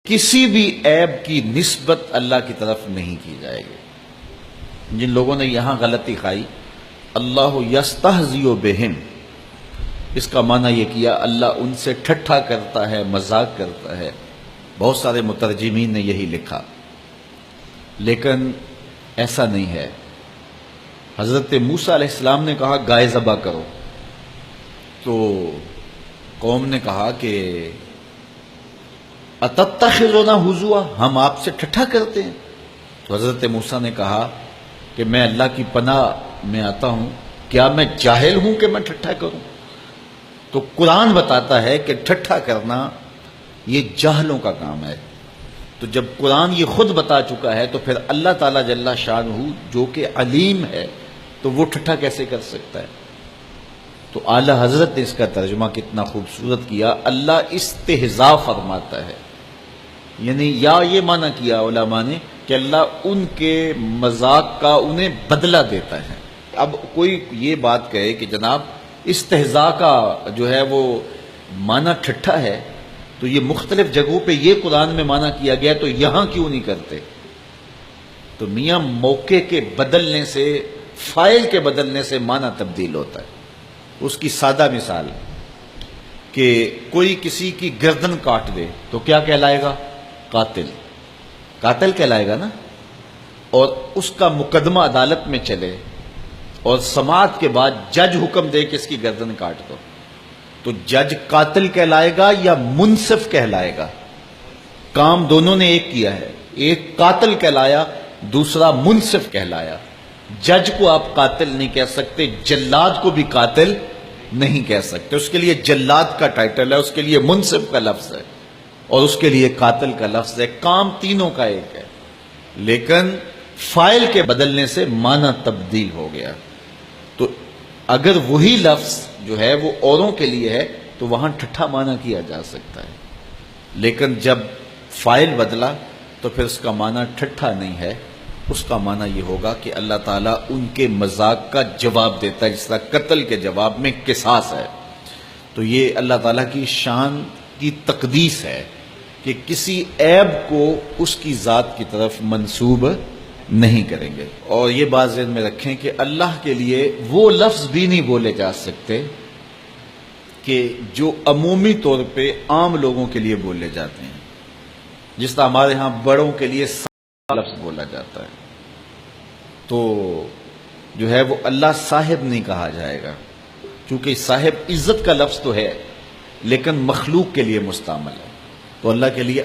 کسی بھی عیب کی نسبت اللہ کی طرف نہیں کی جائے گی۔ جن لوگوں نے یہاں غلطی کھائی، اللہ یستہزئ بہم، اس کا معنی یہ کیا اللہ ان سے ٹھٹھا کرتا ہے، مذاق کرتا ہے۔ بہت سارے مترجمین نے یہی لکھا، لیکن ایسا نہیں ہے۔ حضرت موسیٰ علیہ السلام نے کہا گائے ذبح کرو، تو قوم نے کہا کہ اتتخذنا ہزوا، ہم آپ سے ٹھٹھا کرتے ہیں۔ تو حضرت موسیٰ نے کہا کہ میں اللہ کی پناہ میں آتا ہوں، کیا میں جاہل ہوں کہ میں ٹھٹھا کروں؟ تو قرآن بتاتا ہے کہ ٹھٹھا کرنا یہ جاہلوں کا کام ہے۔ تو جب قرآن یہ خود بتا چکا ہے تو پھر اللہ تعالیٰ جل شانہ جو کہ علیم ہے تو وہ ٹھٹھا کیسے کر سکتا ہے؟ تو اعلی حضرت نے اس کا ترجمہ کتنا خوبصورت کیا، اللہ استہزاء فرماتا ہے، یعنی یا یہ معنی کیا علماء نے کہ اللہ ان کے مذاق کا انہیں بدلہ دیتا ہے۔ اب کوئی یہ بات کہے کہ جناب استہزاء کا جو ہے وہ معنی ٹھٹھا ہے، تو یہ مختلف جگہوں پہ یہ قرآن میں معنی کیا گیا تو یہاں کیوں نہیں کرتے؟ تو میاں موقع کے بدلنے سے، فاعل کے بدلنے سے معنی تبدیل ہوتا ہے۔ اس کی سادہ مثال کہ کوئی کسی کی گردن کاٹ دے تو کیا کہلائے گا؟ قاتل، قاتل کہلائے گا نا۔ اور اس کا مقدمہ عدالت میں چلے اور سماعت کے بعد جج حکم دے کہ اس کی گردن کاٹ دو، تو جج قاتل کہلائے گا یا منصف کہلائے گا؟ کام دونوں نے ایک کیا ہے، ایک قاتل کہلایا، دوسرا منصف کہلایا۔ جج کو آپ قاتل نہیں کہہ سکتے، جلاد کو بھی قاتل نہیں کہہ سکتے، اس کے لیے جلاد کا ٹائٹل ہے، اس کے لیے منصف کا لفظ ہے اور اس کے لیے قاتل کا لفظ ہے۔ کام تینوں کا ایک ہے، لیکن فاعل کے بدلنے سے معنی تبدیل ہو گیا۔ تو اگر وہی لفظ جو ہے وہ اوروں کے لیے ہے تو وہاں ٹھٹھا معنی کیا جا سکتا ہے، لیکن جب فاعل بدلا تو پھر اس کا معنی ٹھٹھا نہیں ہے، اس کا معنی یہ ہوگا کہ اللہ تعالیٰ ان کے مذاق کا جواب دیتا ہے، جس طرح قتل کے جواب میں قصاص ہے۔ تو یہ اللہ تعالیٰ کی شان کی تقدیس ہے کہ کسی عیب کو اس کی ذات کی طرف منسوب نہیں کریں گے۔ اور یہ بات ذہن میں رکھیں کہ اللہ کے لیے وہ لفظ بھی نہیں بولے جا سکتے کہ جو عمومی طور پہ عام لوگوں کے لیے بولے جاتے ہیں، جس طرح ہمارے ہاں بڑوں کے لیے لفظ بولا جاتا ہے، تو جو ہے وہ اللہ صاحب نہیں کہا جائے گا، کیونکہ صاحب عزت کا لفظ تو ہے لیکن مخلوق کے لیے مستعمل ہے، تو اللہ کے لیے